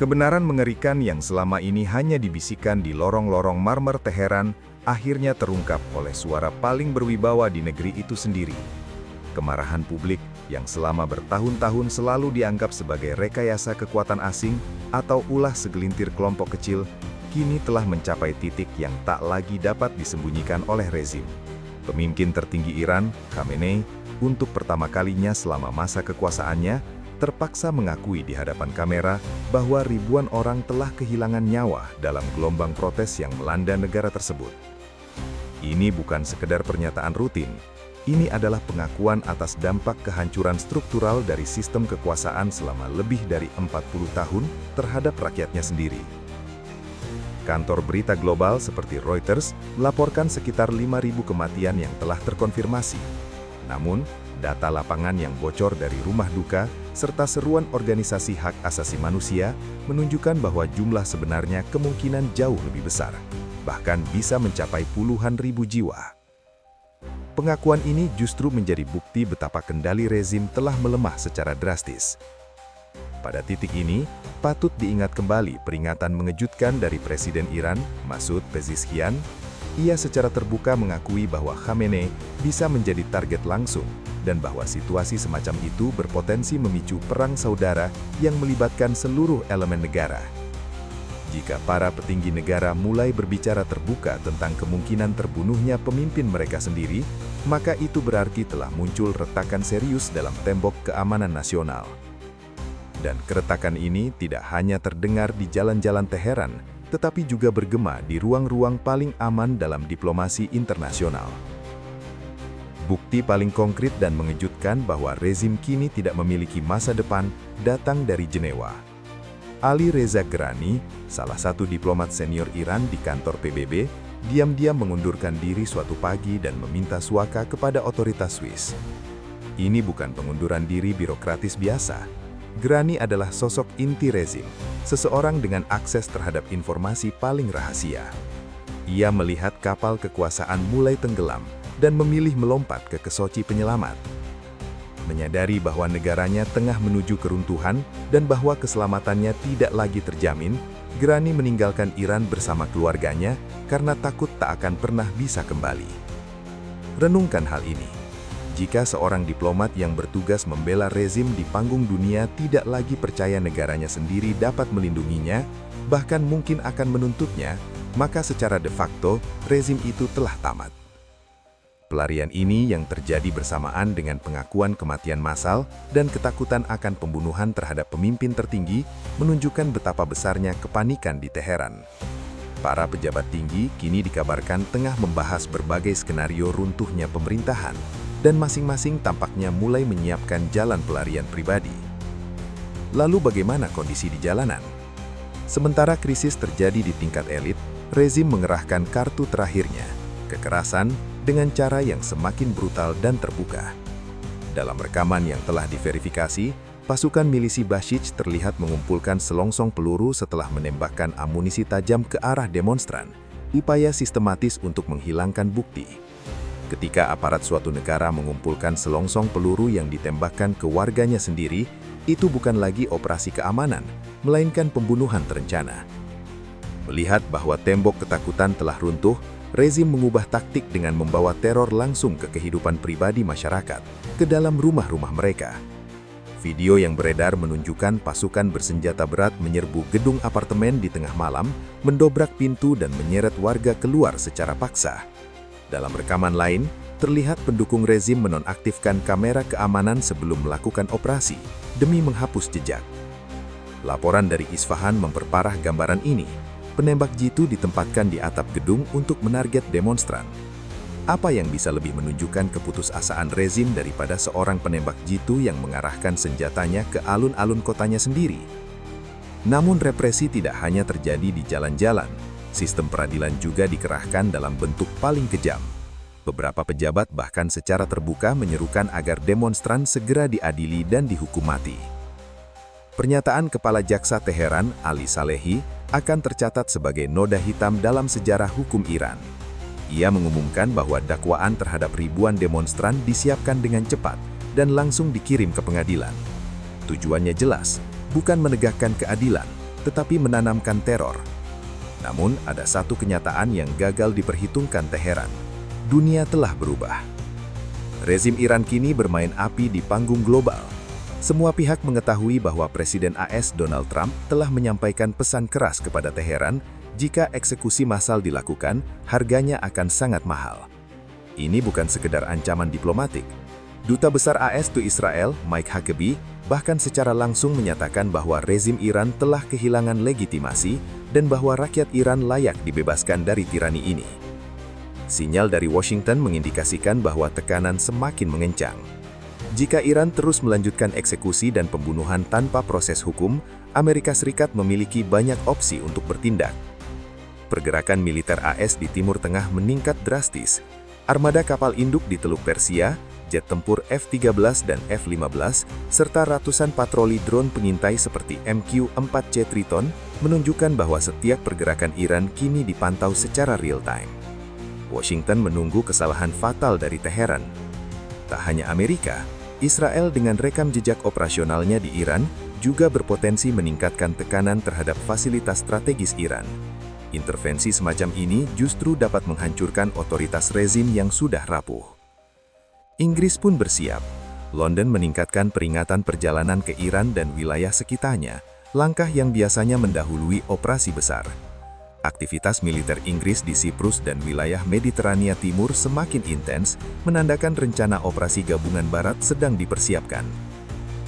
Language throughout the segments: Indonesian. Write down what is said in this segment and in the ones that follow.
Kebenaran mengerikan yang selama ini hanya dibisikkan di lorong-lorong marmer Teheran, akhirnya terungkap oleh suara paling berwibawa di negeri itu sendiri. Kemarahan publik yang selama bertahun-tahun selalu dianggap sebagai rekayasa kekuatan asing atau ulah segelintir kelompok kecil, kini telah mencapai titik yang tak lagi dapat disembunyikan oleh rezim. Pemimpin tertinggi Iran, Khamenei, untuk pertama kalinya selama masa kekuasaannya, terpaksa mengakui di hadapan kamera bahwa ribuan orang telah kehilangan nyawa dalam gelombang protes yang melanda negara tersebut. Ini bukan sekedar pernyataan rutin, ini adalah pengakuan atas dampak kehancuran struktural dari sistem kekuasaan selama lebih dari 40 tahun terhadap rakyatnya sendiri. Kantor berita global seperti Reuters melaporkan sekitar 5.000 kematian yang telah terkonfirmasi. Namun, data lapangan yang bocor dari rumah duka, serta seruan organisasi hak asasi manusia, menunjukkan bahwa jumlah sebenarnya kemungkinan jauh lebih besar, bahkan bisa mencapai puluhan ribu jiwa. Pengakuan ini justru menjadi bukti betapa kendali rezim telah melemah secara drastis. Pada titik ini, patut diingat kembali peringatan mengejutkan dari Presiden Iran, Masoud Pezeshkian. Ia secara terbuka mengakui bahwa Khamenei bisa menjadi target langsung, dan bahwa situasi semacam itu berpotensi memicu perang saudara yang melibatkan seluruh elemen negara. Jika para petinggi negara mulai berbicara terbuka tentang kemungkinan terbunuhnya pemimpin mereka sendiri, maka itu berarti telah muncul retakan serius dalam tembok keamanan nasional. Dan keretakan ini tidak hanya terdengar di jalan-jalan Teheran, tetapi juga bergema di ruang-ruang paling aman dalam diplomasi internasional. Bukti paling konkret dan mengejutkan bahwa rezim kini tidak memiliki masa depan datang dari Jenewa. Ali Reza Ghorani, salah satu diplomat senior Iran di kantor PBB, diam-diam mengundurkan diri suatu pagi dan meminta suaka kepada otoritas Swiss. Ini bukan pengunduran diri birokratis biasa. Ghorani adalah sosok inti rezim, seseorang dengan akses terhadap informasi paling rahasia. Ia melihat kapal kekuasaan mulai tenggelam dan memilih melompat ke Sochi penyelamat. Menyadari bahwa negaranya tengah menuju keruntuhan dan bahwa keselamatannya tidak lagi terjamin, Ghorani meninggalkan Iran bersama keluarganya karena takut tak akan pernah bisa kembali. Renungkan hal ini. Jika seorang diplomat yang bertugas membela rezim di panggung dunia tidak lagi percaya negaranya sendiri dapat melindunginya, bahkan mungkin akan menuntutnya, maka secara de facto, rezim itu telah tamat. Pelarian ini yang terjadi bersamaan dengan pengakuan kematian massal dan ketakutan akan pembunuhan terhadap pemimpin tertinggi menunjukkan betapa besarnya kepanikan di Teheran. Para pejabat tinggi kini dikabarkan tengah membahas berbagai skenario runtuhnya pemerintahan, dan masing-masing tampaknya mulai menyiapkan jalan pelarian pribadi. Lalu bagaimana kondisi di jalanan? Sementara krisis terjadi di tingkat elit, rezim mengerahkan kartu terakhirnya, kekerasan, dengan cara yang semakin brutal dan terbuka. Dalam rekaman yang telah diverifikasi, pasukan milisi Basij terlihat mengumpulkan selongsong peluru setelah menembakkan amunisi tajam ke arah demonstran, upaya sistematis untuk menghilangkan bukti. Ketika aparat suatu negara mengumpulkan selongsong peluru yang ditembakkan ke warganya sendiri, itu bukan lagi operasi keamanan, melainkan pembunuhan terencana. Melihat bahwa tembok ketakutan telah runtuh, rezim mengubah taktik dengan membawa teror langsung ke kehidupan pribadi masyarakat, ke dalam rumah-rumah mereka. Video yang beredar menunjukkan pasukan bersenjata berat menyerbu gedung apartemen di tengah malam, mendobrak pintu dan menyeret warga keluar secara paksa. Dalam rekaman lain, terlihat pendukung rezim menonaktifkan kamera keamanan sebelum melakukan operasi, demi menghapus jejak. Laporan dari Isfahan memperparah gambaran ini. Penembak jitu ditempatkan di atap gedung untuk menarget demonstran. Apa yang bisa lebih menunjukkan keputusasaan rezim daripada seorang penembak jitu yang mengarahkan senjatanya ke alun-alun kotanya sendiri? Namun represi tidak hanya terjadi di jalan-jalan. Sistem peradilan juga dikerahkan dalam bentuk paling kejam. Beberapa pejabat bahkan secara terbuka menyerukan agar demonstran segera diadili dan dihukum mati. Pernyataan Kepala Jaksa Teheran, Ali Salehi, akan tercatat sebagai noda hitam dalam sejarah hukum Iran. Ia mengumumkan bahwa dakwaan terhadap ribuan demonstran disiapkan dengan cepat dan langsung dikirim ke pengadilan. Tujuannya jelas, bukan menegakkan keadilan, tetapi menanamkan teror. Namun, ada satu kenyataan yang gagal diperhitungkan Teheran. Dunia telah berubah. Rezim Iran kini bermain api di panggung global. Semua pihak mengetahui bahwa Presiden AS Donald Trump telah menyampaikan pesan keras kepada Teheran, jika eksekusi massal dilakukan, harganya akan sangat mahal. Ini bukan sekedar ancaman diplomatik. Duta Besar AS to Israel, Mike Huckabee, bahkan secara langsung menyatakan bahwa rezim Iran telah kehilangan legitimasi dan bahwa rakyat Iran layak dibebaskan dari tirani ini. Sinyal dari Washington mengindikasikan bahwa tekanan semakin mengencang. Jika Iran terus melanjutkan eksekusi dan pembunuhan tanpa proses hukum, Amerika Serikat memiliki banyak opsi untuk bertindak. Pergerakan militer AS di Timur Tengah meningkat drastis. Armada kapal induk di Teluk Persia, jet tempur F-13 dan F-15, serta ratusan patroli drone pengintai seperti MQ-4C Triton menunjukkan bahwa setiap pergerakan Iran kini dipantau secara real-time. Washington menunggu kesalahan fatal dari Teheran. Tak hanya Amerika, Israel dengan rekam jejak operasionalnya di Iran juga berpotensi meningkatkan tekanan terhadap fasilitas strategis Iran. Intervensi semacam ini justru dapat menghancurkan otoritas rezim yang sudah rapuh. Inggris pun bersiap. London meningkatkan peringatan perjalanan ke Iran dan wilayah sekitarnya, langkah yang biasanya mendahului operasi besar. Aktivitas militer Inggris di Siprus dan wilayah Mediterania Timur semakin intens, menandakan rencana operasi gabungan Barat sedang dipersiapkan.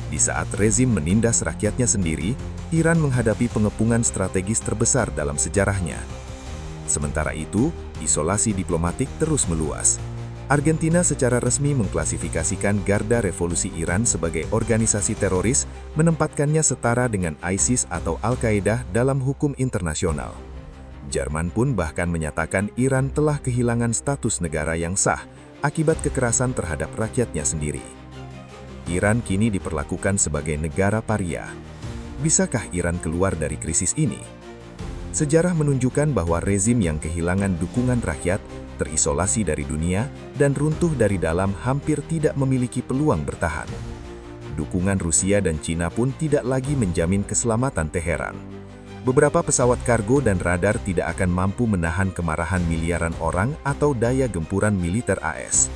Di saat rezim menindas rakyatnya sendiri, Iran menghadapi pengepungan strategis terbesar dalam sejarahnya. Sementara itu, isolasi diplomatik terus meluas. Argentina secara resmi mengklasifikasikan Garda Revolusi Iran sebagai organisasi teroris, menempatkannya setara dengan ISIS atau Al-Qaeda dalam hukum internasional. Jerman pun bahkan menyatakan Iran telah kehilangan status negara yang sah akibat kekerasan terhadap rakyatnya sendiri. Iran kini diperlakukan sebagai negara paria. Bisakah Iran keluar dari krisis ini? Sejarah menunjukkan bahwa rezim yang kehilangan dukungan rakyat, terisolasi dari dunia, dan runtuh dari dalam hampir tidak memiliki peluang bertahan. Dukungan Rusia dan Cina pun tidak lagi menjamin keselamatan Teheran. Beberapa pesawat kargo dan radar tidak akan mampu menahan kemarahan miliaran orang atau daya gempuran militer AS.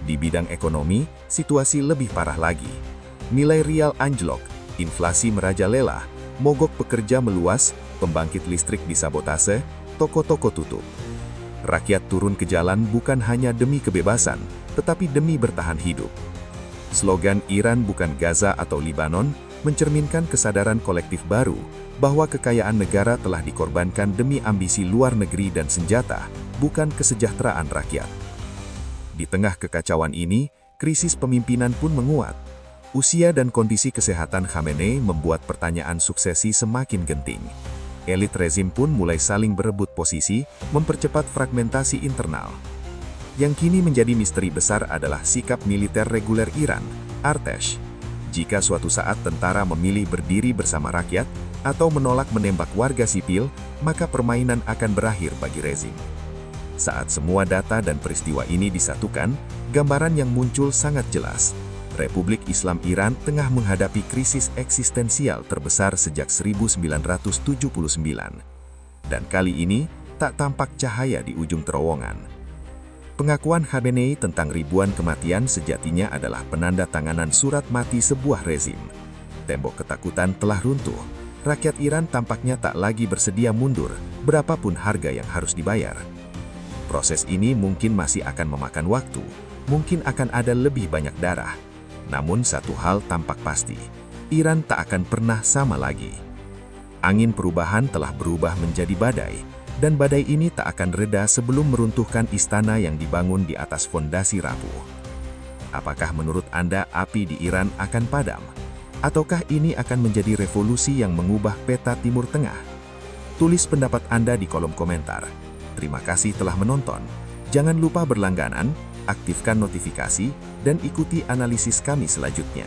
Di bidang ekonomi, situasi lebih parah lagi. Nilai rial anjlok, inflasi merajalela, mogok pekerja meluas, pembangkit listrik disabotase, toko-toko tutup. Rakyat turun ke jalan bukan hanya demi kebebasan, tetapi demi bertahan hidup. Slogan Iran bukan Gaza atau Libanon mencerminkan kesadaran kolektif baru bahwa kekayaan negara telah dikorbankan demi ambisi luar negeri dan senjata, bukan kesejahteraan rakyat. Di tengah kekacauan ini, krisis pemimpinan pun menguat. Usia dan kondisi kesehatan Khamenei membuat pertanyaan suksesi semakin genting. Elit rezim pun mulai saling berebut posisi, mempercepat fragmentasi internal. Yang kini menjadi misteri besar adalah sikap militer reguler Iran, Artesh. Jika suatu saat tentara memilih berdiri bersama rakyat, atau menolak menembak warga sipil, maka permainan akan berakhir bagi rezim. Saat semua data dan peristiwa ini disatukan, gambaran yang muncul sangat jelas. Republik Islam Iran tengah menghadapi krisis eksistensial terbesar sejak 1979. Dan kali ini, tak tampak cahaya di ujung terowongan. Pengakuan Khamenei tentang ribuan kematian sejatinya adalah penanda tanganan surat mati sebuah rezim. Tembok ketakutan telah runtuh. Rakyat Iran tampaknya tak lagi bersedia mundur, berapapun harga yang harus dibayar. Proses ini mungkin masih akan memakan waktu, mungkin akan ada lebih banyak darah. Namun satu hal tampak pasti, Iran tak akan pernah sama lagi. Angin perubahan telah berubah menjadi badai, dan badai ini tak akan reda sebelum meruntuhkan istana yang dibangun di atas fondasi rapuh. Apakah menurut Anda api di Iran akan padam? Ataukah ini akan menjadi revolusi yang mengubah peta Timur Tengah? Tulis pendapat Anda di kolom komentar. Terima kasih telah menonton. Jangan lupa berlangganan, aktifkan notifikasi, dan ikuti analisis kami selanjutnya.